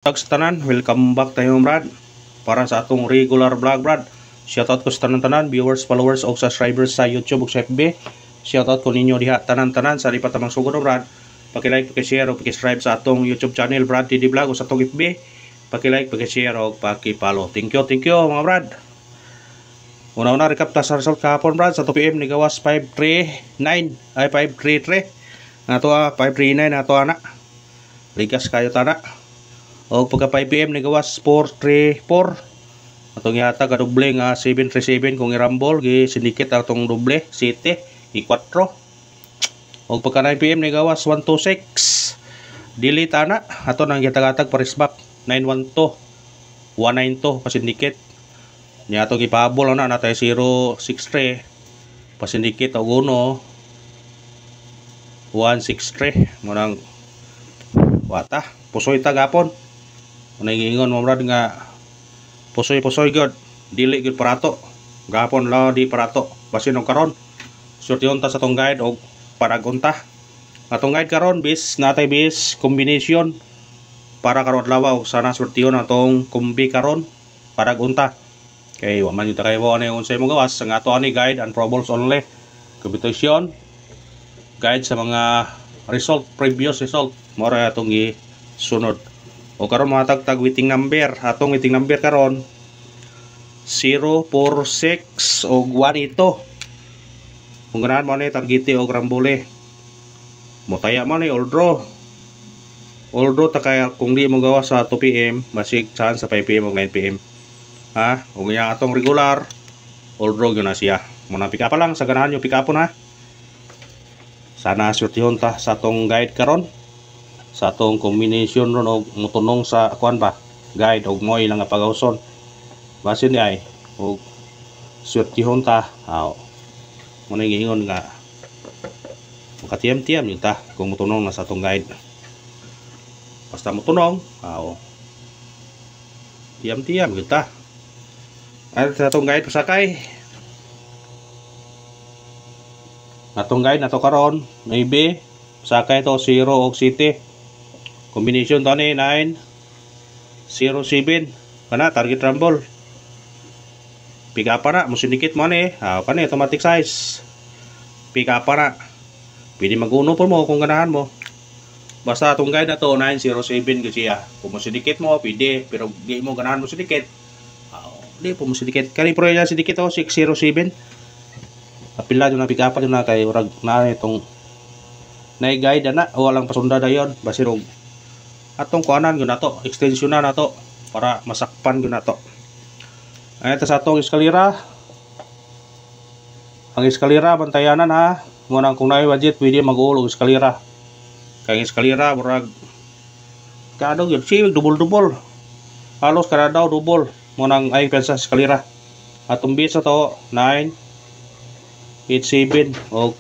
Sa tanan, welcome back tayo Brad para sa atong regular vlog Brad. Shoutout ko sa tanan-tanan, viewers, followers o subscribers sa YouTube ug sa FB. Shoutout ko ninyo diha tanan-tanan sa lipat tamang sugod Brad. Paki-like, paki-share o paki-subscribe sa atong YouTube channel Brad TD Vlog o sa atong FB. Paki-like, paki-share o paki-follow. Thank you mga Brad. Una-una recap ta sa result kahapon Brad sa 2 PM ni gawas 539 ay 533. Nato 539 nato ana. Ligas kayo tana. O pagka 5 PM ni gawas 434 atong yata ka doble nga 737 kung irambol gi sindikit atong doble 7 i4. O pagka 9 PM ni gawas 126 delete ana ato nang gitag-atag parisbak 912 192 pasindikit nya ato gipahabol ana natay 063 pasindikit og 1 163 mo nang wata pusoy tagapon. Nagingon mo Brad nga pusoy god dili gud parato gapon law di parato basin og karon surtion ta sa tong guide og paragunta atong guide karon bis natay bis combination para karon adlaw og sana surtion atong kumbi karon paragunta kay wa man yuta kay mo ani unsay mo gawas ang ato ani guide and probables only computation guide sa mga result previous result mo ra atong gisunod. O karon mga tag waiting number atong waiting number karon 046 og 1 ito kung ganahan mo ni targete og rambole mo taya mo ni all draw ta kaya kung di mo gawa sa 2 PM basig saan sa 5 PM og 9 PM ha ug yang atong regular all draw gyud na siya mo na pick up lang sa ganahan yo pick up na sana surtihon ta sa atong guide karon sa atong combination ron og mutunong sa kuan ba guide og moy lang nga pagawson basin di ay og swertihon ta aw mo na gingon nga makatiyam-tiyam yun ta kung mutunong na sa atong guide basta mutunong aw tiyam-tiyam yun ta ay sa atong guide pasakay atong guide nato karon maybe sakay to 0 og 7 combination to ni 9 0 7 kana target rumble pick up na mo sindikit mo ni kani automatic size pick up na pwede maguno po mo kung ganahan mo basta atong guide na to 907 kasi kung mo sindikit mo pwede pero di mo ganahan mo sindikit di po mo sindikit kani pro yan sindikit to 607 apila yung na pick up na kay urag na itong na guide na walang pasunda dayon basirog atong kuanan gyud nato extension na nato para masakpan gyud nato ay ta sa atong eskalera ang eskalera bantayanan ha mo nang kung naay budget pwede mag-uul og eskalera kay eskalera murag kado gyud si double halos kada daw double mo nang ay pensa eskalera atong bisa to 9 87 og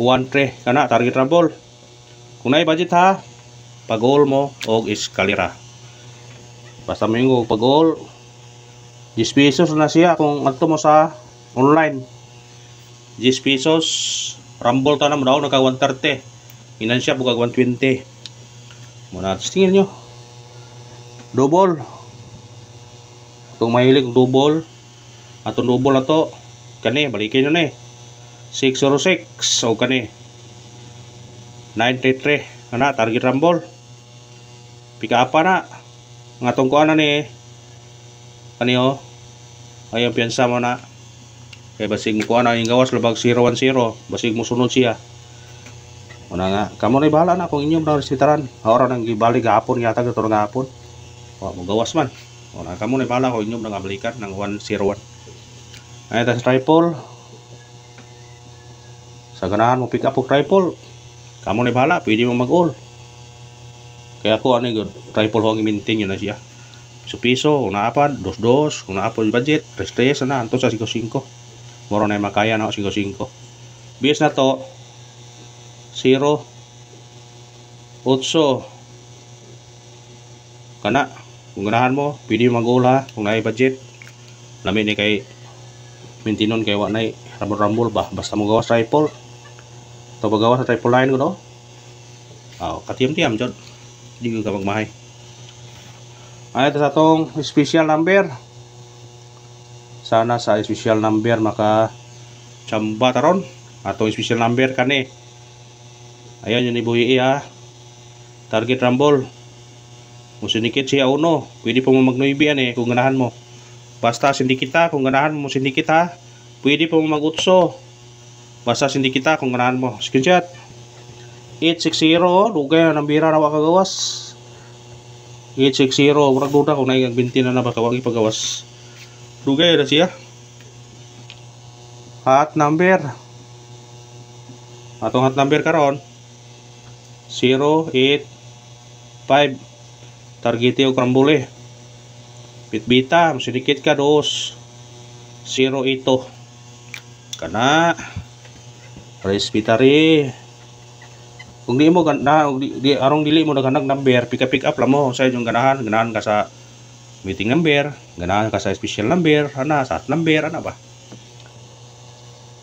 2 13 kana target rumble kung naay budget ha pag-goal mo og eskalera basta mo pag-goal 10 pesos na siya kung adto mo sa online 10 pesos rumble ta na mo daw naka 130 inan siya bugag 120 muna tingin nyo double itong mahilig double atong double na to kani balikin nyo na 606 o kani 933 ana target rumble pick up na nga tong kuan na ni kaniyo ayang piyansa mo na kay basig mo kuan na yung gawas lubag 010 basig mo sunod siya una nga kamo na bahala na kung inyong resitaran ora nang gibalik gahapon yata gito nga hapon mo gawas man una kamo na bahala kung inyong nangabalikan ng 101 ay tas triple sa ganahan mo pick up og triple kamo na bahala pwede mo mag-all kaya ako ano yun triple ho ang i-maintain yun na siya piso kung naapad 2 kung naapad budget 3 na anto sa 5 moro na makaya na 5 bis na to 0 8 kana kung ganahan mo pwede mag-all ha kung naay budget lamin ni kay maintinon kay wa nay rambol ba basta mo gawas triple to pagawa sa triple line ko no katiyam-tiyam jud di ko ka magmahay Ay ito sa atong special number. Sana sa special number maka chamba taron. Atong special number kani. Ayan yun ibuhi ha. Target rumble. Kung sindikit siya uno, pwede po mo mag-9 kung ganahan mo. Basta sindikita kung ganahan mo sindikit ha. Pwede po mo mag-utso. Basta sindikita kung ganahan mo. Screenshot. 860 dugay na bira na wakagawas. 860 murag duda kung naibinti na ba kawang ipagawas. Dugay na siya. Hot number. Atong hot number karon 085. Targete o krambule. Bitbita, sedikit ka 208. Kana. Respiratory. Kung di mo ganda, arong dili mo naghanag number, pick up lang mo sa inyong ganahan ka sa meeting number, ganahan ka sa special number, sa number, ba?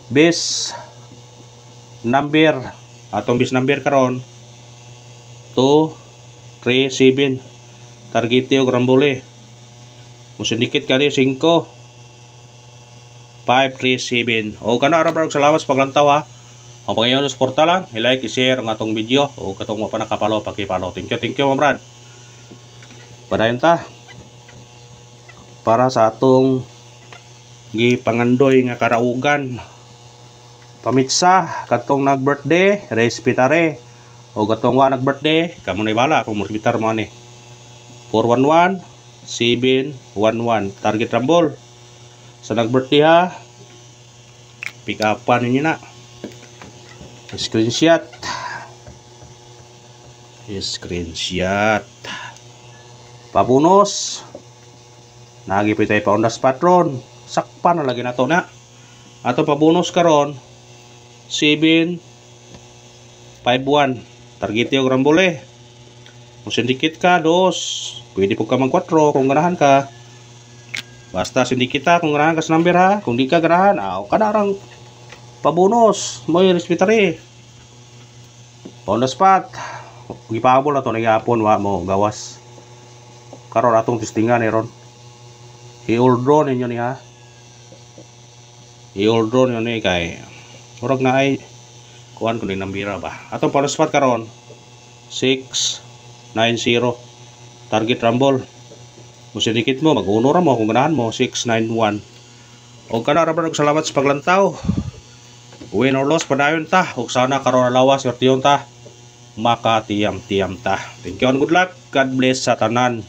Base number, atong base number karon 237. Targete o grambole. Musindikit ka rin 5 537. O kana ara sa lawas paglantaw ha. Ang pangayon suporta lang, i-like, i-share ang atong video o katong mo pa nakapalo, paki-follow. Thank you, my brad. Padayon ta. Para sa atong gipangandoy nga karaugan. Pamitsa katong nag-birthday, respetare. O katong wa nag-birthday, kamo na bala kung morbitar mo ani. 411 711 target rumble. Sa nag-birthday ha. Pick upan ninyo na. Screenshot. Pabunos. Nagipit tayo pa on the spot ron. Sakpan na lagi na to na. Ato pabunos karon 751. Target yung rambole. Kung sindikit ka 2. Pwede po ka mag 4 kung ganahan ka. Basta sindikita kung ganahan ka sa number ha. Kung di ka ganahan, kanarang pabunos, may respiratory. On the spot. Gipabol na to nagyapon wa mo gawas. Karon atong testingan ni ron. I-oldron ninyo ni ha. I-oldron yun ni kay murag na ay kuan kun nambira ba. Atong on the spot karon 690 target rumble. Musidikit mo mag-uno ra mo kung ganahan mo 691. Og kana ra salamat sa paglantaw. Win or loss padayon ta ug sana karon lawas yortiyon ta makatiyam-tiyam ta. Thank you and good luck. God bless sa tanan.